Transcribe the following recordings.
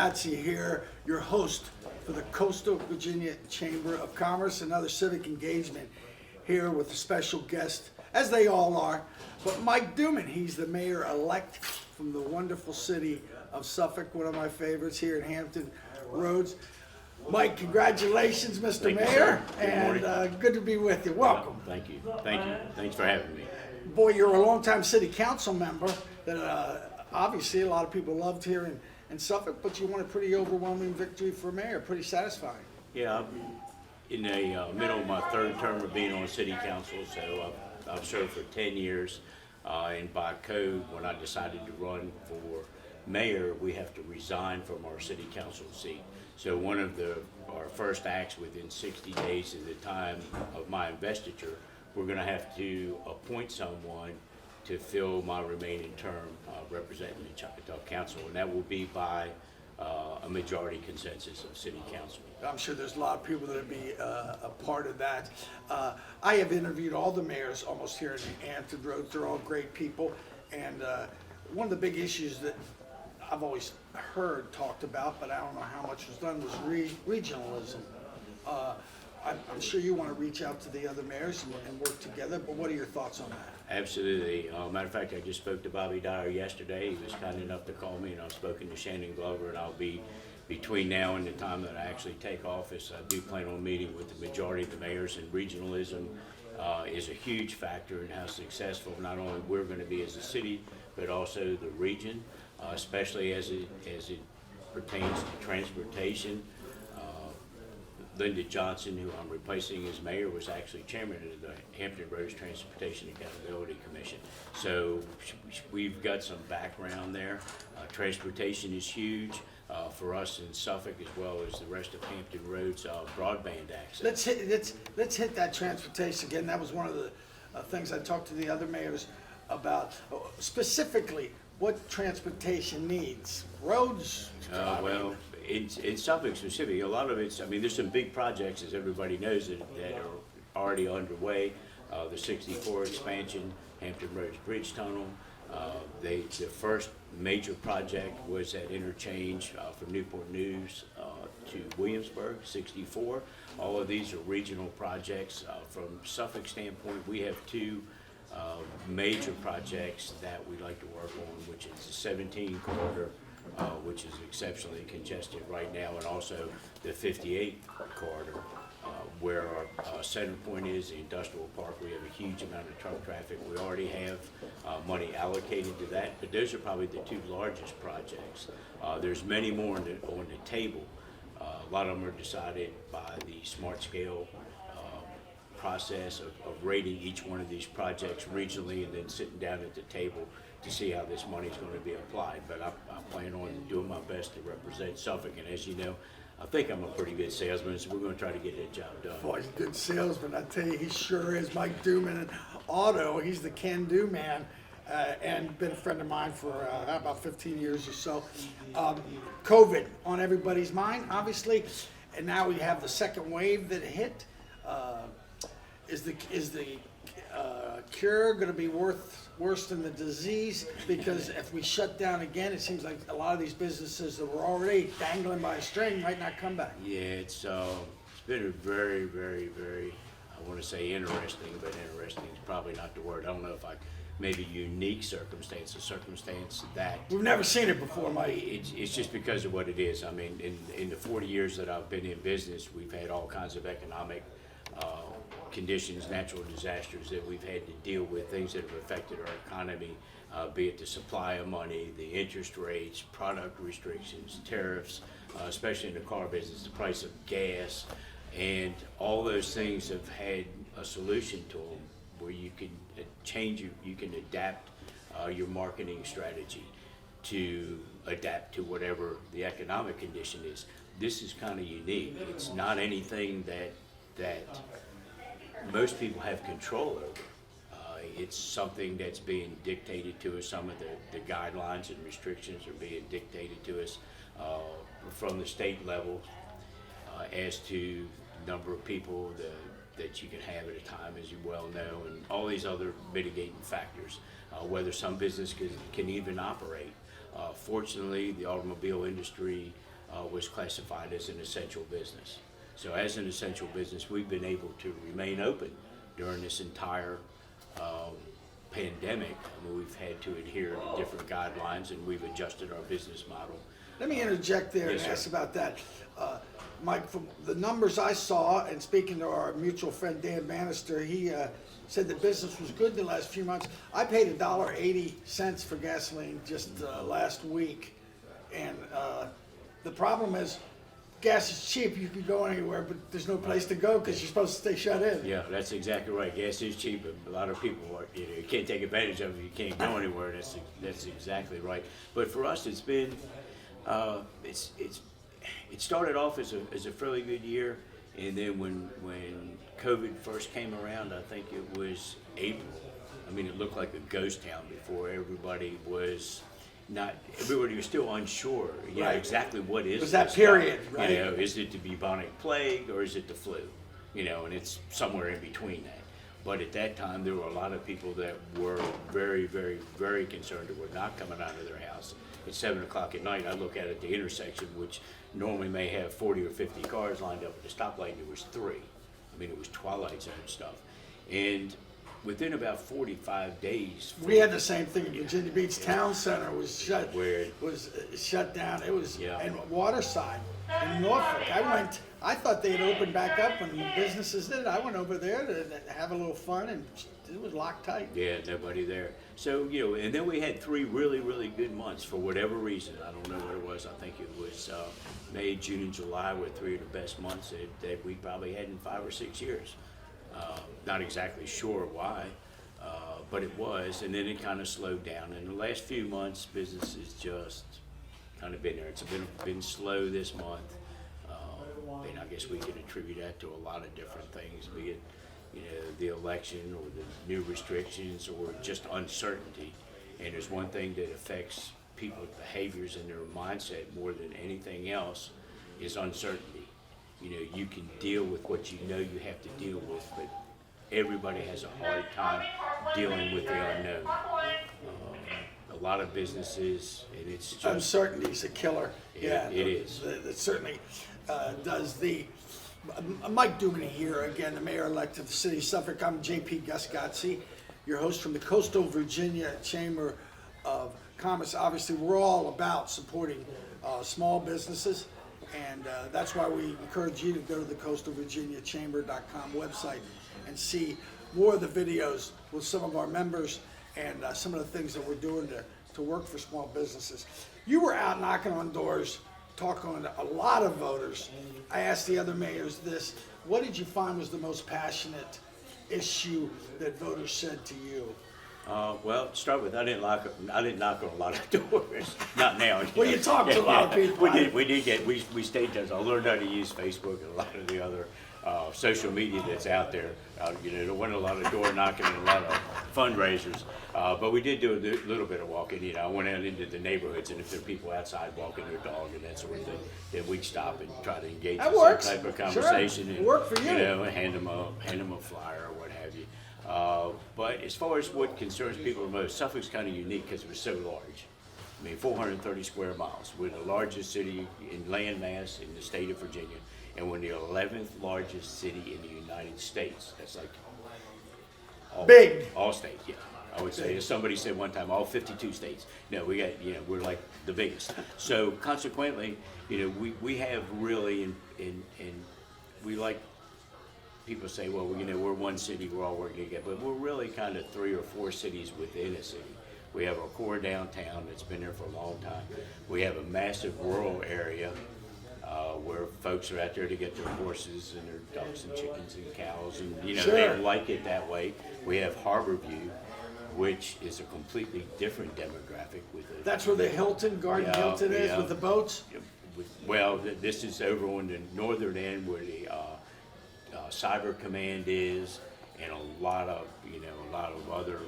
Patsy here, your host for the Coastal Virginia Chamber of Commerce and other civic engagement, here with a special guest, as they all are, but Mike Duman. He's the mayor-elect from the wonderful city of Suffolk, one of my favorites here in Hampton Roads. Mike, congratulations, Mr. Thank you, Mayor, sir. Good and morning. good to be with you. Welcome. Thank you. Thank you. Thanks for having me. Boy, you're a longtime city council member that obviously a lot of people loved here in Suffolk, but you won a pretty overwhelming victory for mayor, pretty satisfying. Yeah, I'm in the middle of my third term of being on city council, so I've served for 10 years. And by code, when I decided to run for mayor, we have to resign from our city council seat. So one of our first acts within 60 days of the time of my investiture, we're going to have to appoint someone to fill my remaining term representing the Choctaw Council, and that will be by a majority consensus of city council. I'm sure there's a lot of people that'll be a part of that. I have interviewed all the mayors almost here in Hampton Roads. They're all great people, and one of the big issues that I've always heard talked about, but I don't know how much was done, was regionalism. I'm sure you want to reach out to the other mayors and work together, but what are your thoughts on that? Absolutely. Matter of fact, I just spoke to Bobby Dyer yesterday. He was kind enough to call me, and I've spoken to Shannon Glover, and I'll be, between now and the time that I actually take office, I do plan on meeting with the majority of the mayors, and regionalism is a huge factor in how successful not only we're going to be as a city, but also the region, especially as it pertains to transportation. Linda Johnson, who I'm replacing as mayor, was actually chairman of the Hampton Roads Transportation Accountability Commission. So we've got some background there. Transportation is huge for us in Suffolk, as well as the rest of Hampton Roads broadband access. Let's hit that transportation again. That was one of the things I talked to the other mayors about. Specifically, what transportation needs? Roads? Well, in Suffolk specifically, a lot of it's, I mean, there's some big projects, as everybody knows, that are already underway. The 64 expansion, Hampton Roads Bridge Tunnel. The first major project was that interchange from Newport News to Williamsburg, 64. All of these are regional projects. From Suffolk standpoint, we have two major projects that we like to work on, which is the 17 corridor, which is exceptionally congested right now, and also the 58 corridor, where our center point is, the industrial park. We have a huge amount of truck traffic. We already have money allocated to that, but those are probably the two largest projects. There's many more on the table. A lot of them are decided by the smart scale process of rating each one of these projects regionally, and then sitting down at the table to see how this money is going to be applied. But I plan on doing my best to represent Suffolk, and as you know, I think I'm a pretty good salesman, so we're going to try to get that job done. Boy, he's a good salesman. I tell you, he sure is. Mike Duman in auto, he's the can-do man, and been a friend of mine for about 15 years or so. COVID on everybody's mind, obviously, and now we have the second wave that hit. Is the cure going to be worse than the disease? Because if we shut down again, it seems like a lot of these businesses that were already dangling by a string might not come back. Yeah, it's been a very, very, very, I want to say interesting, but interesting is probably not the word. I don't know if maybe unique circumstance, a circumstance that We've never seen it before, Mike. it's just because of what it is. I mean, in the 40 years that I've been in business, we've had all kinds of economic conditions, natural disasters that we've had to deal with, things that have affected our economy, be it the supply of money, the interest rates, product restrictions, tariffs, especially in the car business, the price of gas, and all those things have had a solution to them where you can change, you can adapt your marketing strategy to adapt to whatever the economic condition is. This is kind of unique. It's not anything that most people have control over. It's something that's being dictated to us. Some of the guidelines and restrictions are being dictated to us from the state level as to the number of people that you can have at a time, as you well know, and all these other mitigating factors, whether some business can even operate. Fortunately, the automobile industry was classified as an essential business. So as an essential business, we've been able to remain open during this entire pandemic. I mean, we've had to adhere to different guidelines, and we've adjusted our business model. Let me interject there Yes, and sir. ask about that. Mike, from the numbers I saw, and speaking to our mutual friend Dan Bannister, he said the business was good the last few months. I paid $1.80 for gasoline just last week, and the problem is gas is cheap. You can go anywhere, but there's no place to go because you're supposed to stay shut in. Yeah, that's exactly right. Gas is cheap, and a lot of people are, you can't take advantage of it. You can't go anywhere. That's exactly right. But for us, it's been it started off as a fairly good year, and then when COVID first came around, I think it was April. I mean, it looked like a ghost town before. Everybody was still unsure, Right. exactly what is It was that this period, stuff. right? Is it the bubonic plague or is it the flu? And it's somewhere in between that. But at that time, there were a lot of people that were very, very, very concerned that were not coming out of their house. At 7 o'clock at night, I look out at the intersection, which normally may have 40 or 50 cars lined up at the stoplight, and there was 3. I mean, it was twilight zone stuff. And within about 45 days, We had the same thing in Virginia Beach. Town Center was shut. Weird. Was shut down. It was Yeah. and Waterside in Norfolk. I thought they had opened back up when the businesses did. I went over there to have a little fun, and it was locked tight. yeah, nobody there. So, and then we had 3 really, really good months for whatever reason. I don't know what it was. I think it was May, June, and July were 3 of the best months that we probably had in 5 or 6 years. Not exactly sure why, but it was. And then it kind of slowed down. In the last few months, business has just kind of been there. It's been slow this month. And I guess we can attribute that to a lot of different things, be it the election or the new restrictions or just uncertainty. And there's one thing that affects people's behaviors and their mindset more than anything else is uncertainty. You can deal with what you know you have to deal with, but everybody has a hard time dealing with the unknown. A lot of businesses, and it's just Uncertainty is a killer. It is. It certainly does. Mike Duman here, again, the mayor-elect of the city of Suffolk. I'm J.P. Gusgotzi, your host from the Coastal Virginia Chamber of Commerce. Obviously, we're all about supporting small businesses, and that's why we encourage you to go to the coastalvirginiachamber.com website and see more of the videos with some of our members and some of the things that we're doing to work for small businesses. You were out knocking on doors, talking to a lot of voters. I asked the other mayors this: what did you find was the most passionate issue that voters said to you? Well, to start with, I didn't knock on a lot of doors. Not now. Well, you talked to a lot of people. We stayed there. I learned how to use Facebook and a lot of the other social media that's out there. There wasn't a lot of door knocking and a lot of fundraisers, but we did do a little bit of walking. I went out into the neighborhoods, and if there are people outside walking their dog and that sort of thing, then we'd stop and try to engage That in works. some type of Sure. conversation. It And, worked for you. And hand them a flyer or what have you. But as far as what concerns people the most, Suffolk's kind of unique because it was so large. I mean, 430 square miles. We're the largest city in land mass in the state of Virginia, and we're the 11th largest city in the United States. That's like Big. all states, yeah. I would say, as somebody said one time, all 52 states. No, we got, we're like the biggest. So consequently, we have really, and we like, people say, well, we're one city, we're all working together, but we're really kind of 3 or 4 cities within a city. We have our core downtown that's been there for a long time. We have a massive rural area where folks are out there to get their horses and their ducks and chickens and cows, and Sure. they like it that way. We have Harborview, which is a completely different demographic with a That's where the Garden Yeah, Hilton is yeah. with the boats. Well, this is over on the northern end where the Cyber Command is, and a lot of other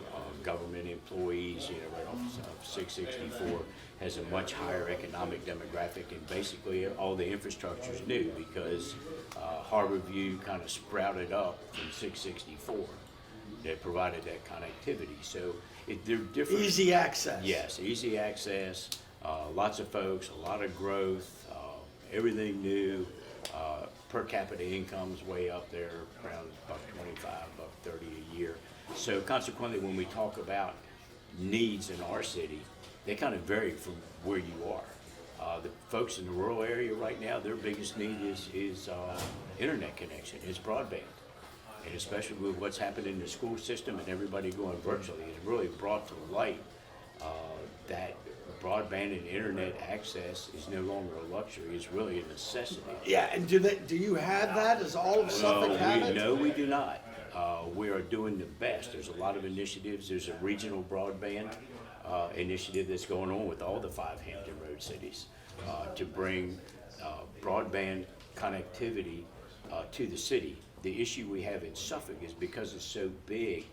government employees. Right off 664 has a much higher economic demographic, and basically all the infrastructure is new because Harborview kind of sprouted up from 664 that provided that connectivity. So they're different. Easy access. Yes, easy access, lots of folks, a lot of growth. everything new. Per capita income's way up there, around $1.25, $1.30 a year. So consequently, when we talk about needs in our city, they kind of vary from where you are. The folks in the rural area right now, their biggest need is internet connection, is broadband. And especially with what's happened in the school system and everybody going virtually, it's really brought to light that broadband and internet access is no longer a luxury, it's really a necessity. Yeah, and do you have that? Does all of Suffolk have it? No, we do not. We are doing the best. There's a lot of initiatives. There's a regional broadband initiative that's going on with all the 5 Hampton Road cities to bring broadband connectivity to the city. The issue we have in Suffolk is because it's so big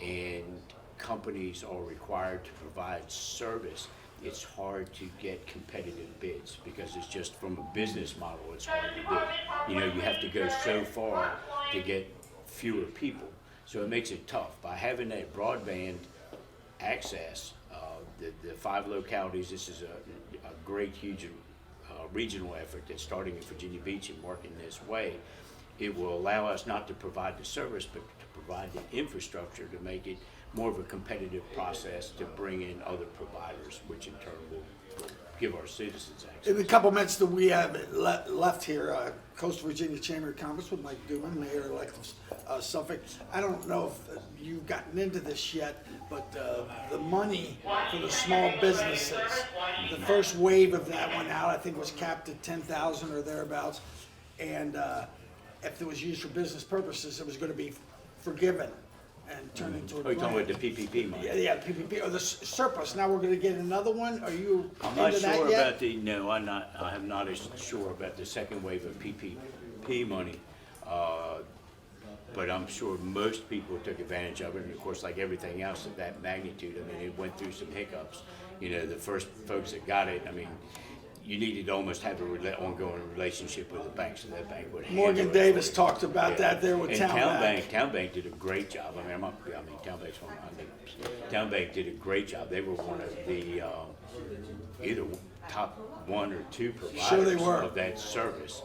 and companies are required to provide service, it's hard to get competitive bids because it's just from a business model, it's hard to do. You know, you have to go so far to get fewer people. So it makes it tough. By having that broadband access, the 5 localities, this is a great, huge regional effort that's starting in Virginia Beach and working this way. It will allow us not to provide the service, but to provide the infrastructure to make it more of a competitive process to bring in other providers, which in turn will give our citizens access. In the couple minutes that we have left here, Coastal Virginia Chamber of Commerce with Mike Duman, Mayor-Elect of Suffolk. I don't know if you've gotten into this yet, but the money for the small businesses, the first wave of that went out, I think was capped at 10,000 or thereabouts. And if it was used for business purposes, it was going to be forgiven and turned into a Oh, you're talking grant. about the PPP money? Yeah, the PPP, or the surplus. Now we're going to get another one. Are you I'm not into that sure yet? about I am not as sure about the second wave of PPP money. But I'm sure most people took advantage of it, and of course, like everything else of that magnitude, I mean, it went through some hiccups. You know, the first folks that got it, I mean, you needed to almost have an ongoing relationship with the bank, so that bank would handle Morgan it Davis for you. talked about that there with And Town Bank. Town Bank did a great job. Town Bank did a great job. They were one of the either top 1 or 2 Sure they providers were. of that service.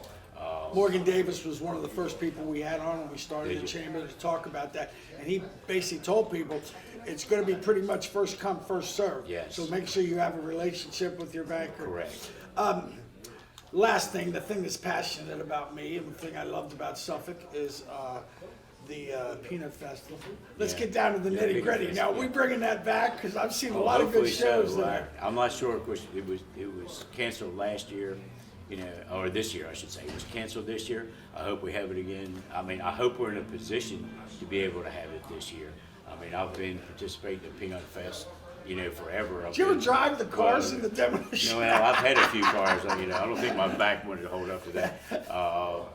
Morgan Davis was one of the first people we had on when we started Did the you? chamber to talk about that. And he basically told people, it's going to be pretty much first come, first served. Yes. So make sure you have a relationship with your banker. Correct. Last thing, the thing that's passionate about me and the thing I loved about Suffolk is the Peanut Festival. Let's Yeah. get down to the Yeah, nitty Peanut gritty. Now, Festival. we bringing that back? Because I've seen a lot of good Hopefully shows so. there. I'm not sure, of course, it was canceled last year, you know, or this year, I should say. It was canceled this year. I hope we have it again. I mean, I hope we're in a position to be able to have it this year. I mean, I've been participating in Peanut Fest, you know, forever. Did you ever drive the cars in the demolition? No, well, I've had a few cars, you know, I don't think my back wanted to hold up to that.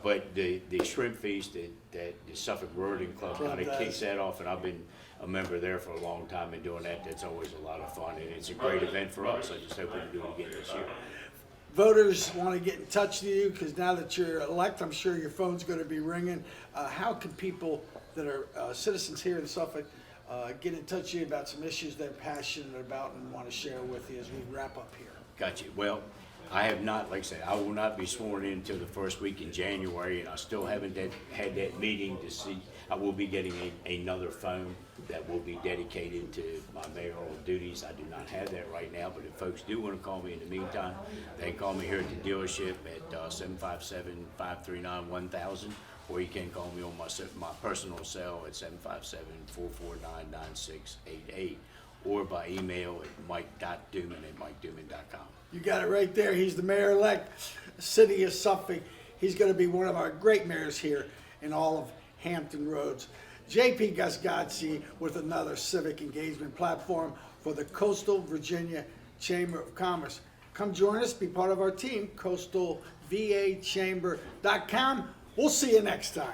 But the shrimp feast that the Suffolk Rowing Club kind of does. kicks that off, and I've been a member there for a long time and doing that. That's always a lot of fun, and it's a great event for us. I just hope we can do it again this year. Voters want to get in touch with you because now that you're elected, I'm sure your phone's going to be ringing. How can people that are citizens here in Suffolk get in touch with you about some issues they're passionate about and want to share with you as we wrap up here? Got you. Well, I have not, like I said, I will not be sworn in until the first week in January, and I still haven't had that meeting to see. I will be getting another phone that will be dedicated to my mayoral duties. I do not have that right now, but if folks do want to call me in the meantime, they can call me here at the dealership at 757-539-1000, or you can call me on my personal cell at 757-449-9688, or by email at mike.duman@mikeduman.com. You got it right there. He's the mayor-elect, city of Suffolk. He's going to be one of our great mayors here in all of Hampton Roads. JP Gasgazzi with another civic engagement platform for the Coastal Virginia Chamber of Commerce. Come join us, be part of our team, coastalvachamber.com. We'll see you next time.